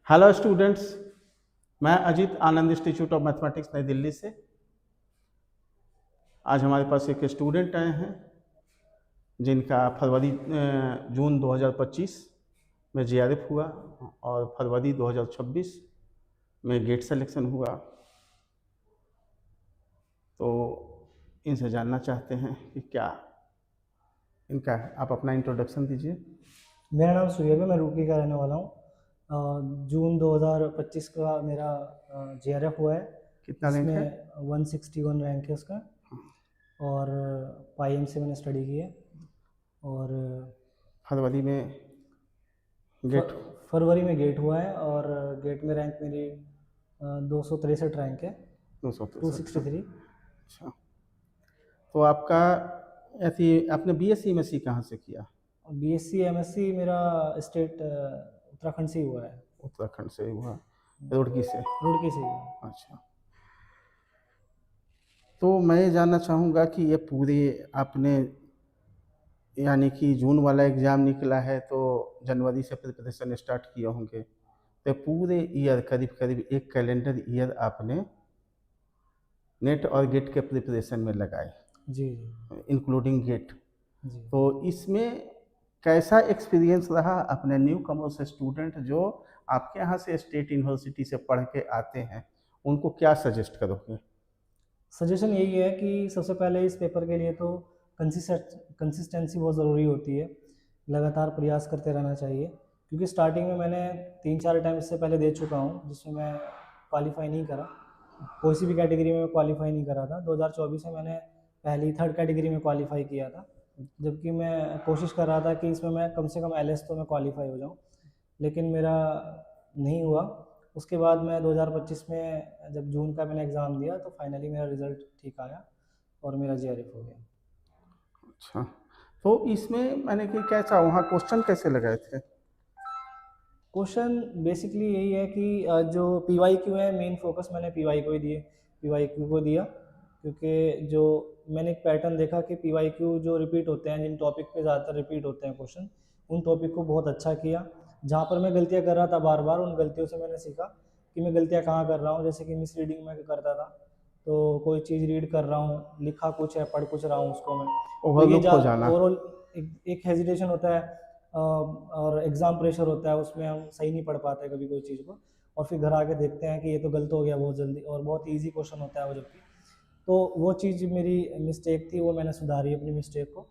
Hello students, मैं अजीत आनंद institute of mathematics नई दिल्ली से। आज हमारे पास एक स्टूडेंट आए हैं जिनका जून 2025 में जीआरएफ हुआ और फरवरी 2026 में गेट सिलेक्शन हुआ। तो इनसे जानना चाहते हैं कि क्या इनका, आप अपना इंट्रोडक्शन दीजिए। मेरा नाम सुहेब है, मैं रुड़की का रहने वाला हूँ। जून 2025 का मेरा जीआरएफ हुआ है। कितना रैंक है? 161 रैंक है उसका। और पाईएम से मैंने स्टडी की है। और फरवरी में गेट फरवरी में गेट हुआ है और गेट में रैंक मेरी 263 रैंक है, 263। अच्छा, तो आपका आपने बीएससी एमएससी कहाँ से किया? बीएससी एमएससी मेरा स्टेट उत्तराखंड से ही हुआ है। उत्तराखंड से हुआ, रुड़की से? रुड़की से ही हुआ। अच्छा, तो मैं ये जानना चाहूँगा कि ये पूरे आपने यानी कि जून वाला एग्ज़ाम निकला है तो जनवरी से प्रिपरेशन स्टार्ट किए होंगे, तो पूरे ईयर करीब करीब एक कैलेंडर ईयर आपने नेट और गेट के प्रिपरेशन में लगाए जी, इंक्लूडिंग गेट। जी। तो इसमें कैसा एक्सपीरियंस रहा अपने न्यू कमर्स स्टूडेंट जो आपके यहाँ से स्टेट यूनिवर्सिटी से पढ़ के आते हैं, उनको क्या सजेस्ट करोगे? सजेशन यही है कि सबसे पहले इस पेपर के लिए तो कंसिस्टेंसी बहुत ज़रूरी होती है। लगातार प्रयास करते रहना चाहिए, क्योंकि स्टार्टिंग में मैंने 3-4 अटैम्प्ट इससे पहले दे चुका हूँ जिसमें मैं क्वालिफाई नहीं करा। कोई सी भी कैटेगरी में मैं क्वालिफाई नहीं करा था। 2024 में मैंने पहली 3rd कैटेगरी में क्वालिफाई किया था, जबकि मैं कोशिश कर रहा था कि इसमें मैं कम से कम एलएस तो मैं क्वालिफाई हो जाऊँ, लेकिन मेरा नहीं हुआ। उसके बाद मैं 2025 में जब जून का मैंने एग्ज़ाम दिया तो फाइनली मेरा रिज़ल्ट ठीक आया और मेरा जीआरएफ हो गया। अच्छा, तो इसमें मैंने कि कैसा वहाँ क्वेश्चन कैसे लगाए थे? क्वेश्चन बेसिकली यही है कि जो पीवाईक्यू है, मेन फोकस मैंने पीवाईक्यू को दिया, क्योंकि जो मैंने एक पैटर्न देखा कि पीवाईक्यू जो रिपीट होते हैं, जिन टॉपिक पे ज़्यादातर रिपीट होते हैं क्वेश्चन, उन टॉपिक को बहुत अच्छा किया। जहाँ पर मैं गलतियाँ कर रहा था बार बार, उन गलतियों से मैंने सीखा कि मैं गलतियाँ कहाँ कर रहा हूँ। जैसे कि मिस रीडिंग में करता था, तो कोई चीज़ रीड कर रहा हूँ, लिखा कुछ है, पढ़ कुछ रहा हूँ उसको मैं, तो ये ओवरलुक हो जाना। ओवरऑल एक हेजिटेशन होता है और एग्ज़ाम प्रेशर होता है, उसमें हम सही नहीं पढ़ पाते कभी कोई चीज़ को, और फिर घर आके देखते हैं कि ये तो गलत हो गया बहुत जल्दी, और बहुत ईजी क्वेश्चन होता है वो जबकि। तो वो चीज़ मेरी मिस्टेक थी, वो मैंने सुधारी अपनी मिस्टेक को।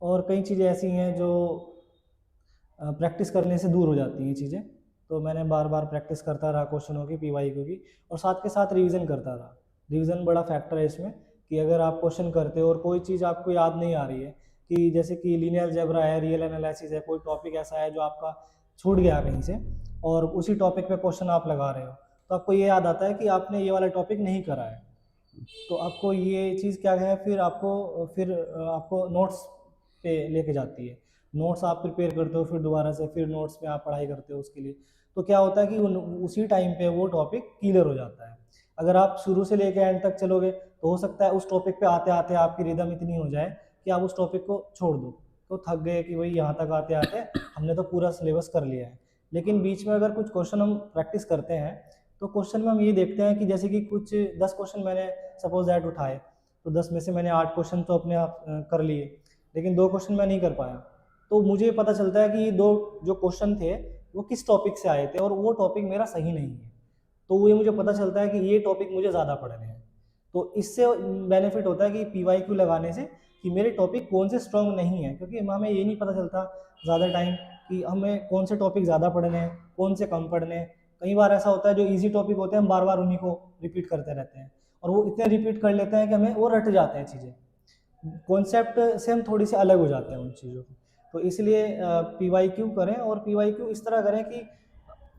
और कई चीज़ें ऐसी हैं जो प्रैक्टिस करने से दूर हो जाती हैं चीज़ें, तो मैंने बार बार प्रैक्टिस करता रहा क्वेश्चनों की, पीवाईक्यू की, और साथ के साथ रिवीजन करता रहा। रिवीजन बड़ा फैक्टर है इसमें, कि अगर आप क्वेश्चन करते हो और कोई चीज़ आपको याद नहीं आ रही है, कि जैसे कि लीनियर अलजेब्रा है, रियल एनालिसिस है, कोई टॉपिक ऐसा है जो आपका छूट गया कहीं से और उसी टॉपिक पे क्वेश्चन आप लगा रहे हो, तो आपको ये याद आता है कि आपने ये वाला टॉपिक नहीं करा है, तो आपको ये चीज़ क्या है, फिर आपको नोट्स पे लेके जाती है। नोट्स आप प्रिपेयर करते हो, फिर दोबारा से फिर नोट्स में आप पढ़ाई करते हो उसके लिए, तो क्या होता है कि उसी टाइम पे वो टॉपिक क्लियर हो जाता है। अगर आप शुरू से लेकर एंड तक चलोगे तो हो सकता है उस टॉपिक पे आते आते आपकी रिदम इतनी हो जाए कि आप उस टॉपिक को छोड़ दो, तो थक गए कि भाई यहाँ तक आते आते हमने तो पूरा सिलेबस कर लिया है। लेकिन बीच में अगर कुछ क्वेश्चन हम प्रैक्टिस करते हैं, तो क्वेश्चन में हम ये देखते हैं कि जैसे कि कुछ 10 क्वेश्चन मैंने सपोज दैट उठाए, तो 10 में से मैंने 8 क्वेश्चन तो अपने आप कर लिए, लेकिन 2 क्वेश्चन मैं नहीं कर पाया। तो मुझे पता चलता है कि ये 2 जो क्वेश्चन थे वो किस टॉपिक से आए थे, और वो टॉपिक मेरा सही नहीं है, तो ये मुझे पता चलता है कि ये टॉपिक मुझे ज़्यादा पढ़ने हैं। तो इससे बेनिफिट होता है कि पीवाईक्यू लगाने से, कि मेरे टॉपिक कौन से स्ट्रॉन्ग नहीं है, क्योंकि हमें ये नहीं पता चलता ज़्यादा टाइम कि हमें कौन से टॉपिक ज़्यादा पढ़ने हैं, कौन से कम पढ़ने हैं। कई बार ऐसा होता है जो इजी टॉपिक होते हैं हम बार बार उन्हीं को रिपीट करते रहते हैं, और वो इतने रिपीट कर लेते हैं कि हमें वो रट जाते हैं चीज़ें, कॉन्सेप्ट से हम थोड़ी सी अलग हो जाते हैं उन चीज़ों को। तो इसलिए पीवाईक्यू करें, और पीवाईक्यू इस तरह करें कि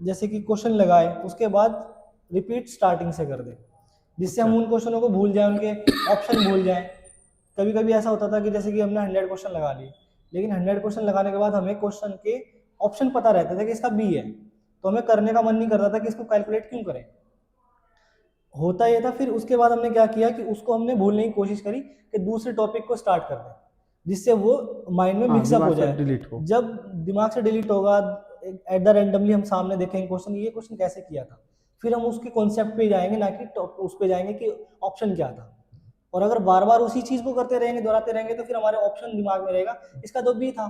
जैसे कि क्वेश्चन लगाए उसके बाद रिपीट स्टार्टिंग से कर दें, जिससे हम उन क्वेश्चनों को भूल जाएं, उनके ऑप्शन भूल जाएं। कभी कभी ऐसा होता था कि जैसे कि हमने 100 क्वेश्चन लगा लिए, लेकिन 100 क्वेश्चन लगाने के बाद हमें क्वेश्चन के ऑप्शन पता रहते थे कि इसका बी है, तो हमें करने का मन नहीं करता था कि इसको कैलकुलेट क्यों करें। होता ये था, फिर उसके बाद हमने क्या किया कि उसको हमने भूलने की कोशिश करी कि दूसरे टॉपिक को स्टार्ट कर दें, जिससे वो माइंड में मिक्सअप हो जाए। डिलीट हो। जब दिमाग से डिलीट होगा, एट द रैंडमली हम सामने देखेंगे क्वेश्चन, ये क्वेश्चन कैसे किया था, फिर हम उसके कॉन्सेप्ट पे जाएंगे, ना कि उस पे जाएंगे कि ऑप्शन क्या था। और अगर बार बार उसी चीज़ को करते रहेंगे, दोहराते रहेंगे, तो फिर हमारे ऑप्शन दिमाग में रहेगा, इसका तो बी था,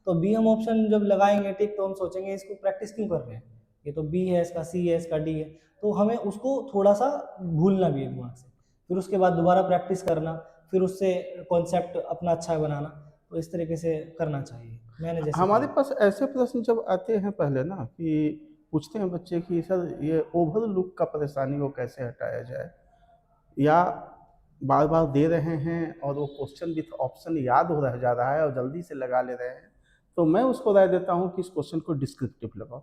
तो बी हम ऑप्शन जब लगाएंगे टिक, तो हम सोचेंगे इसको प्रैक्टिस क्यों कर रहे हैं, ये तो बी है, इसका सी है, इसका डी है। तो हमें उसको थोड़ा सा भूलना भी है दिमाग से, फिर उसके बाद दोबारा प्रैक्टिस करना, फिर उससे कॉन्सेप्ट अपना अच्छा बनाना। तो इस तरीके से करना चाहिए, मैंने जैसे हमारे किया। पास ऐसे प्रश्न जब आते हैं पहले ना कि पूछते हैं बच्चे कि सर ये ओवर लुक का परेशानी को कैसे हटाया जाए, या बार बार दे रहे हैं और वो क्वेश्चन विथ ऑप्शन याद हो रह जा रहा है और जल्दी से लगा ले रहे हैं, तो मैं उसको राय देता हूँ कि इस क्वेश्चन को डिस्क्रिप्टिव लगाओ,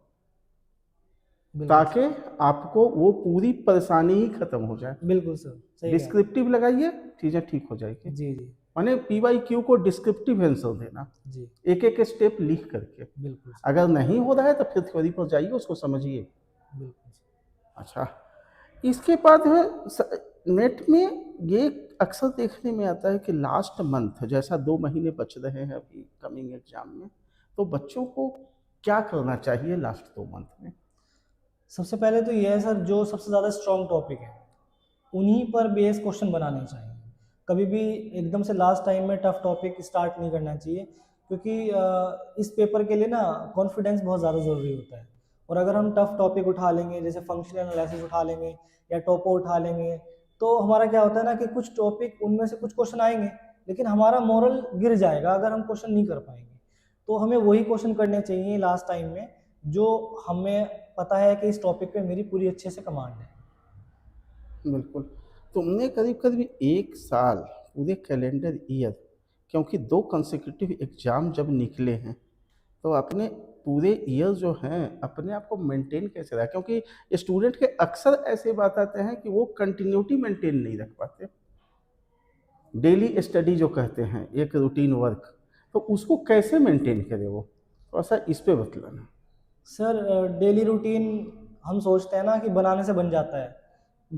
बिल्कुल ताकि आपको वो पूरी परेशानी ही खत्म हो जाए। बिल्कुल सर, सही कहा। डिस्क्रिप्टिव लगाइए, चीज़ें ठीक हो जाएगी। जी जी माने PYQ को डिस्क्रिप्टिव आंसर देना, जी, एक एक स्टेप लिख करके। बिल्कुल सर, अगर नहीं हो रहा है तो फिर थ्योरी पर जाइए, उसको समझिए। बिल्कुल सर। अच्छा, इसके बाद है नेट में ये अक्सर देखने में आता है कि लास्ट मंथ जैसा 2 महीने बच रहे हैं अभी कमिंग एग्जाम में, तो बच्चों को क्या करना चाहिए लास्ट 2 मंथ में? सबसे पहले तो ये है सर, जो सबसे ज़्यादा स्ट्रॉन्ग टॉपिक है उन्हीं पर बेस क्वेश्चन बनाने चाहिए। कभी भी एकदम से लास्ट टाइम में टफ टॉपिक स्टार्ट नहीं करना चाहिए, क्योंकि इस पेपर के लिए ना कॉन्फिडेंस बहुत ज़्यादा ज़रूरी होता है। और अगर हम टफ टॉपिक उठा लेंगे, जैसे फंक्शनल एनालिसिस उठा लेंगे या टोपो उठा लेंगे, तो हमारा क्या होता है ना कि कुछ टॉपिक उनमें से कुछ क्वेश्चन आएंगे, लेकिन हमारा मोरल गिर जाएगा अगर हम क्वेश्चन नहीं कर पाएंगे। तो हमें वही क्वेश्चन करने चाहिए लास्ट टाइम में, जो हमें पता है कि इस टॉपिक पे मेरी पूरी अच्छे से कमांड है। बिल्कुल। तुमने करीब करीब 1 साल पूरे कैलेंडर ईयर, क्योंकि 2 कंसेक्यूटिव एग्जाम जब निकले हैं, तो अपने पूरे ईयर जो हैं अपने आप को मेंटेन कैसे रहा? क्योंकि स्टूडेंट के अक्सर ऐसे बात आते हैं कि वो कंटिन्यूटी मेंटेन नहीं रख पाते, डेली स्टडी जो कहते हैं, एक रूटीन वर्क, तो उसको कैसे मेंटेन करे वो? थोड़ा सा इस पे बतलाना। सर डेली रूटीन हम सोचते हैं ना कि बनाने से बन जाता है।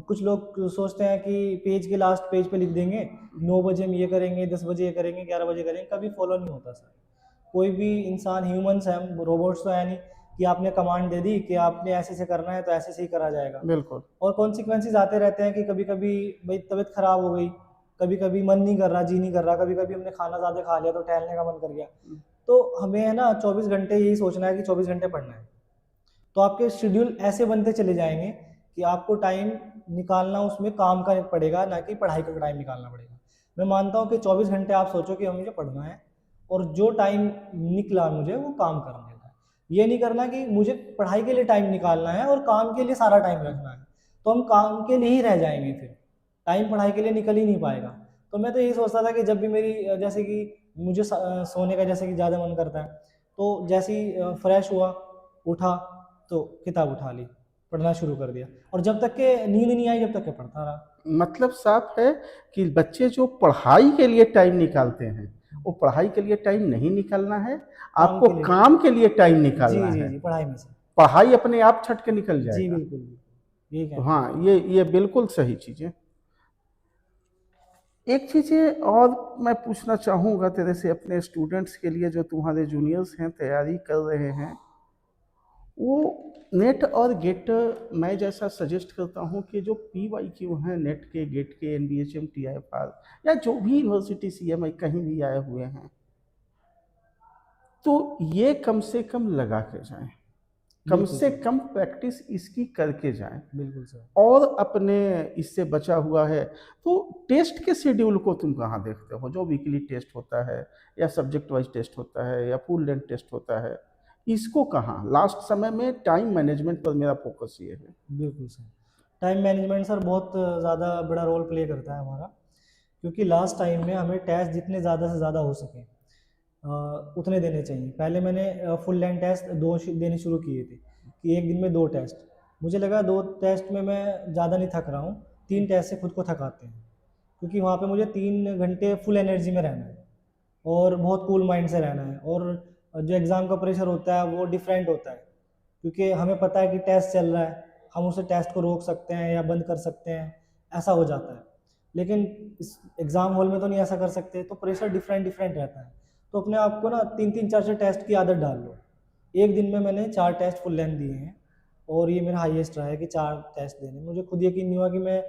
कुछ लोग सोचते हैं कि पेज के लास्ट पेज पे लिख देंगे 9 बजे हम ये करेंगे, 10 बजे ये करेंगे, 11 बजे करेंगे, कभी फॉलो नहीं होता सर। कोई भी इंसान, ह्यूमंस है हम, रोबोट्स तो है नहीं कि आपने कमांड दे दी कि आपने ऐसे से करना है तो ऐसे से ही करा जाएगा। बिल्कुल। और कॉन्सिक्वेंसेज आते रहते हैं कि कभी कभी भाई तबीयत खराब हो गई, कभी कभी मन नहीं कर रहा, जी नहीं कर रहा, कभी कभी हमने खाना ज़्यादा खा लिया तो टहलने का मन कर गया। तो हमें है ना 24 घंटे यही सोचना है कि 24 घंटे पढ़ना है। तो आपके शेड्यूल ऐसे बनते चले जाएंगे कि आपको टाइम निकालना उसमें काम का पड़ेगा, ना कि पढ़ाई का टाइम निकालना पड़ेगा। मैं मानता हूँ कि 24 घंटे आप सोचो कि मुझे पढ़ना है, और जो टाइम निकला मुझे वो काम करना है। ये नहीं करना कि मुझे पढ़ाई के लिए टाइम निकालना है और काम के लिए सारा टाइम रखना है, तो हम काम के लिए ही रह जाएंगे, फिर टाइम पढ़ाई के लिए निकल ही नहीं पाएगा। तो मैं तो यही सोचता था कि जब भी मेरी जैसे कि मुझे सोने का जैसे कि ज़्यादा मन करता है, तो जैसे ही फ्रेश हुआ, उठा, तो किताब उठा ली, पढ़ना शुरू कर दिया, और जब तक के नींद नहीं आई जब तक के पढ़ता रहा। मतलब साफ है कि बच्चे जो पढ़ाई के लिए टाइम निकालते हैं, वो पढ़ाई के लिए टाइम नहीं निकालना है, काम आपको के लिए, काम के लिए टाइम जी निकालना जी है। जी, पढ़ाई में से। पढ़ाई अपने आप छट के निकल जी जाएगा। बिल्कुल बिल्कुल, यही तो कहना है। हाँ, ये बिल्कुल सही चीज़ है। एक चीज़ें और मैं पूछना चाहूँगा तेरे से, अपने स्टूडेंट्स के लिए जो तुम्हारे जूनियर्स हैं तैयारी कर रहे हैं, वो नेट और गेट, मैं जैसा सजेस्ट करता हूँ कि जो PYQ हैं नेट के, गेट के, NBHM, TIFR या जो भी यूनिवर्सिटी CMI कहीं भी आए हुए हैं, तो ये कम से कम लगा के जाएं, कम बिल्कुल से सर, कम प्रैक्टिस इसकी करके जाएं। बिल्कुल सर। और अपने इससे बचा हुआ है तो टेस्ट के शेड्यूल को तुम कहाँ देखते हो? जो वीकली टेस्ट होता है या सब्जेक्ट वाइज टेस्ट होता है या फुल लेंथ टेस्ट होता है, इसको कहाँ? लास्ट समय में टाइम मैनेजमेंट पर मेरा फोकस ये है। बिल्कुल सर, टाइम मैनेजमेंट सर बहुत ज़्यादा बड़ा रोल प्ले करता है हमारा, क्योंकि लास्ट टाइम में हमें टेस्ट जितने ज़्यादा से ज़्यादा हो सके उतने देने चाहिए। पहले मैंने फुल लेंथ टेस्ट देने शुरू किए थे, कि एक दिन में 2 टेस्ट। मुझे लगा 2 टेस्ट में मैं ज़्यादा नहीं थक रहा हूँ, 3 टेस्ट से खुद को थकाते हैं, क्योंकि वहाँ पे मुझे 3 घंटे फुल एनर्जी में रहना है और बहुत कूल माइंड से रहना है। और जो एग्ज़ाम का प्रेशर होता है वो डिफरेंट होता है, क्योंकि हमें पता है कि टेस्ट चल रहा है, हम उसे टेस्ट को रोक सकते हैं या बंद कर सकते हैं, ऐसा हो जाता है। लेकिन इस एग्ज़ाम हॉल में तो नहीं ऐसा कर सकते, तो प्रेशर डिफरेंट डिफरेंट रहता है। तो अपने आप को ना 3-3 4-4 टेस्ट की आदत डाल लो, एक दिन में मैंने 4 टेस्ट फुल लेंथ दिए हैं और ये मेरा हाईएस्ट रहा है कि 4 टेस्ट देने। मुझे खुद यकीन नहीं हुआ कि मैं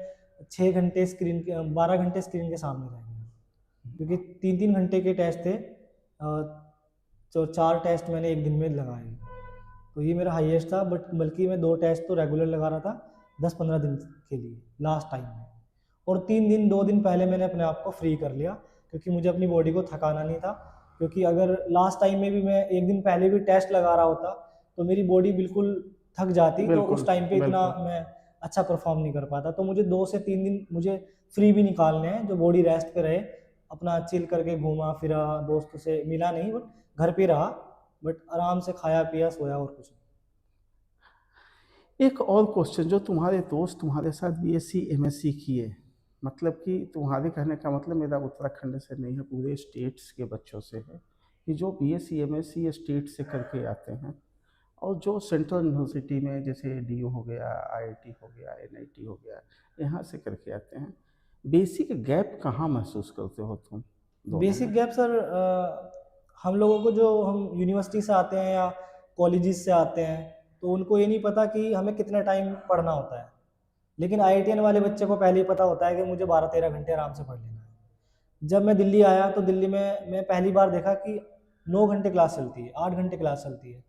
6 घंटे स्क्रीन के 12 घंटे स्क्रीन के सामने रह गया, क्योंकि 3-3 घंटे के टेस्ट थे। तो 4 टेस्ट मैंने एक दिन में लगाए, तो ये मेरा हाईएस्ट था। बल्कि मैं 2 टेस्ट तो रेगुलर लगा रहा था 10-15 दिन के लिए लास्ट टाइम में, और 2 दिन पहले मैंने अपने आप को फ्री कर लिया, क्योंकि मुझे अपनी बॉडी को थकाना नहीं था। क्योंकि अगर लास्ट टाइम में भी मैं एक दिन पहले भी टेस्ट लगा रहा होता तो मेरी बॉडी बिल्कुल थक जाती, तो बिल्कुल उस टाइम पे इतना बिल्कुल। मैं अच्छा परफॉर्म नहीं कर पाता। तो मुझे 2 से 3 दिन मुझे फ्री भी निकालने हैं, जो बॉडी रेस्ट पे रहे, अपना चिल करके घूमा फिरा, दोस्तों से मिला नहीं, बट घर पे रहा, बट आराम से खाया पिया सोया, और कुछ नहीं। एक और क्वेश्चन, जो तुम्हारे दोस्त तुम्हारे साथ बीएससी एमएससी किए, मतलब कि तुम्हारे कहने का मतलब मेरा उत्तराखंड से नहीं है, पूरे स्टेट्स के बच्चों से है, कि जो बीएससी एमएससी स्टेट से करके आते हैं और जो सेंट्रल यूनिवर्सिटी में जैसे डीयू हो गया, आईआईटी हो गया, एनआईटी हो गया, यहाँ से करके आते हैं, बेसिक गैप कहाँ महसूस करते हो तुम दोनों बेसिक में? गैप सर, हम लोगों को, जो हम यूनिवर्सिटी से आते हैं या कॉलेजेस से आते हैं, तो उनको ये नहीं पता कि हमें कितना टाइम पढ़ना होता है। लेकिन आईआईटीएन वाले बच्चे को पहले ही पता होता है कि मुझे 12-13 घंटे आराम से पढ़ लेना है। जब मैं दिल्ली आया तो दिल्ली में मैं पहली बार देखा कि 9 घंटे क्लास चलती है, 8 घंटे क्लास चलती है।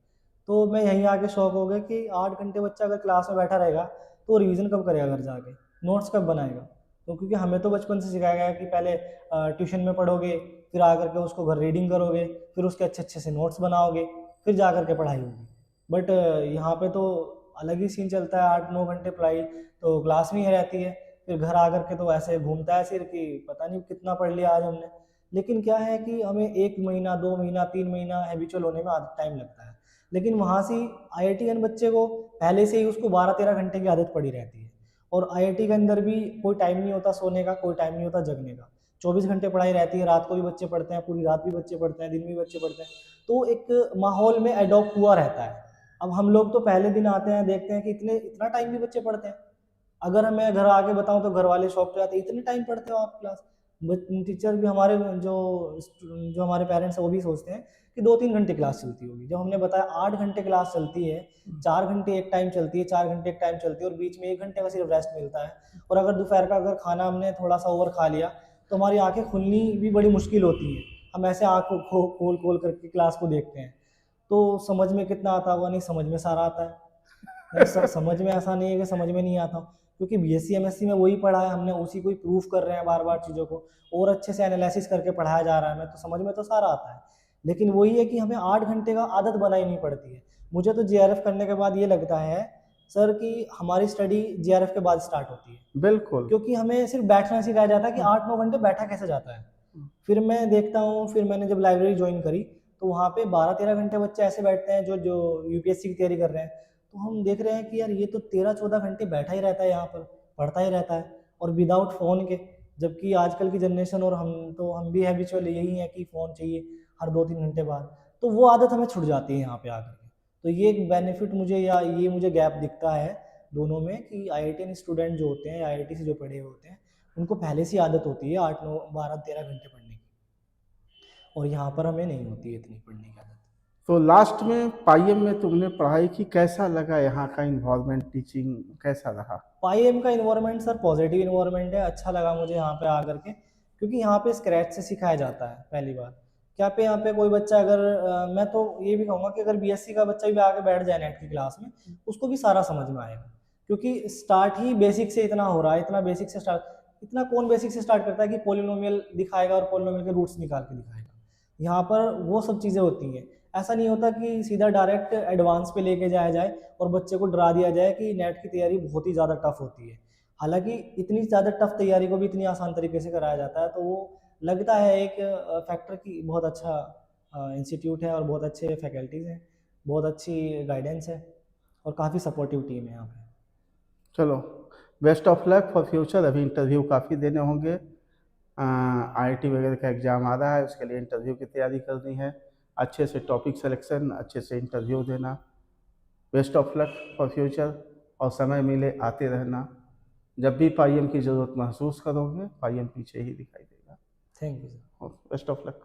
तो मैं यहीं आके शौक हो गया कि 8 घंटे बच्चा अगर क्लास में बैठा रहेगा तो रिवीजन कब करेगा घर जाके, नोट्स कब बनाएगा। तो क्योंकि हमें तो बचपन से सिखाया गया कि पहले ट्यूशन में पढ़ोगे, फिर आकर के उसको घर रीडिंग करोगे, फिर उसके अच्छे अच्छे से नोट्स बनाओगे, फिर जा कर के पढ़ाई होगी। बट यहाँ पे तो अलग ही सीन चलता है, 8-9 घंटे पढ़ाई तो क्लास में ही रहती है, फिर घर आकर के तो ऐसे घूमता है सिर कि पता नहीं कितना पढ़ लिया आज हमने। लेकिन क्या है कि हमें 1 महीना, 2 महीना, 3 महीना हैबिचुअल होने में आदत टाइम लगता है। लेकिन वहाँ से आईआईटीएन बच्चे को पहले से ही उसको 12-13 घंटे की आदत पड़ी रहती है, और आईआईटी के अंदर भी कोई टाइम नहीं होता सोने का, कोई टाइम नहीं होता जगने का। 24 घंटे पढ़ाई रहती है, रात को भी बच्चे पढ़ते हैं, पूरी रात भी बच्चे पढ़ते हैं, दिन भी बच्चे पढ़ते हैं। तो एक माहौल में एडॉप्ट हुआ रहता है। अब हम लोग तो पहले दिन आते हैं, देखते हैं कि इतना टाइम भी बच्चे पढ़ते हैं। अगर मैं घर आके बताऊं तो घर वाले शॉक हो जाते हैं, इतने टाइम पढ़ते हो आप क्लास। टीचर भी हमारे, जो जो हमारे पेरेंट्स हैं वो भी सोचते हैं कि 2-3 घंटे क्लास चलती होगी। जब हमने बताया 8 घंटे क्लास चलती है, 4 घंटे एक टाइम चलती है, 4 घंटे एक टाइम चलती है, और बीच में 1 घंटे का सिर्फ रेस्ट मिलता है। और अगर दोपहर का अगर खाना हमने थोड़ा सा ओवर खा लिया तो हमारी आंखें खुलनी भी बड़ी मुश्किल होती है। हम ऐसे आँखों को खोल खोल करके क्लास को देखते हैं। तो समझ में कितना आता होगा, नहीं समझ में सारा आता है। नहीं, समझ में ऐसा नहीं है कि समझ में नहीं आता, क्योंकि बीएससी एमएससी में वही पढ़ा है हमने, उसी को ही प्रूफ कर रहे हैं बार बार चीज़ों को, और अच्छे से एनालिसिस करके पढ़ाया जा रहा है हमें, तो समझ में तो सारा आता है। लेकिन वही है कि हमें 8 घंटे का आदत बनाई नहीं पड़ती है। मुझे तो जेआरएफ करने के बाद ये लगता है सर कि हमारी स्टडी जेआरएफ के बाद स्टार्ट होती है, बिल्कुल। क्योंकि हमें सिर्फ बैठना सिखाया जाता है कि 8-9 घंटे बैठा कैसे जाता है। फिर मैं देखता हूँ, फिर मैंने जब लाइब्रेरी ज्वाइन करी तो वहाँ पे 12-13 घंटे बच्चे ऐसे बैठते हैं जो जो यूपीएससी की तैयारी कर रहे हैं। तो हम देख रहे हैं कि यार ये तो 13-14 घंटे बैठा ही रहता है यहाँ पर, पढ़ता ही रहता है, और विदाउट फ़ोन के। जबकि आजकल की जनरेशन और हम भी हैबिचुअल यही हैं कि फ़ोन चाहिए हर 2-3 घंटे बाद। तो वो आदत हमें छूट जाती है यहाँ पे आकर के। तो ये एक बेनिफिट मुझे, या ये मुझे गैप दिखता है दोनों में, कि आईआईटीएन स्टूडेंट जो होते हैं, आईआईटी से जो पढ़े हुए होते हैं, उनको पहले से आदत होती है 8-9 12-13 घंटे पढ़ने की, और यहाँ पर हमें नहीं होती है इतनी पढ़ने की आदत। तो लास्ट में पाईएम में तुमने पढ़ाई की, कैसा लगा यहाँ का इन्वायरमेंट, टीचिंग कैसा रहा? पाईएम का इन्वायरमेंट सर पॉजिटिव इन्वायरमेंट है, अच्छा लगा मुझे यहाँ पे आकर के, क्योंकि यहाँ पे स्क्रैच से सिखाया जाता है पहली बार। क्या पे यहाँ पे कोई बच्चा अगर मैं तो ये भी कहूँगा कि अगर बीएससी का बच्चा भी आके बैठ जाए नेट की क्लास में, उसको भी सारा समझ में आएगा, क्योंकि स्टार्ट ही बेसिक से इतना हो रहा है। इतना बेसिक से स्टार्ट, इतना कौन बेसिक से स्टार्ट करता है कि पोलिनोमियल दिखाएगा और पोलिनोमियल के रूट्स निकाल के दिखाएगा। यहाँ पर वो सब चीज़ें होती हैं। ऐसा नहीं होता कि सीधा डायरेक्ट एडवांस पे लेके जाया जाए और बच्चे को डरा दिया जाए कि नेट की तैयारी बहुत ही ज़्यादा टफ होती है। हालांकि इतनी ज़्यादा टफ तैयारी को भी इतनी आसान तरीके से कराया जाता है, तो वो लगता है एक फैक्टर की बहुत अच्छा इंस्टीट्यूट है, और बहुत अच्छे फैकल्टीज़ हैं, बहुत अच्छी गाइडेंस है, और काफ़ी सपोर्टिव टीम है यहाँ पे। चलो, best of luck for future. अभी इंटरव्यू काफ़ी देने होंगे, आईआईटी वगैरह का एग्ज़ाम आ रहा है, उसके लिए इंटरव्यू की तैयारी करनी है, अच्छे से टॉपिक सिलेक्शन, अच्छे से इंटरव्यू देना। Best of luck for future, और समय मिले आते रहना। जब भी पाईएम की ज़रूरत महसूस करोगे, पाईएम पीछे ही दिखाई देगा। Thank you sir. Best of luck.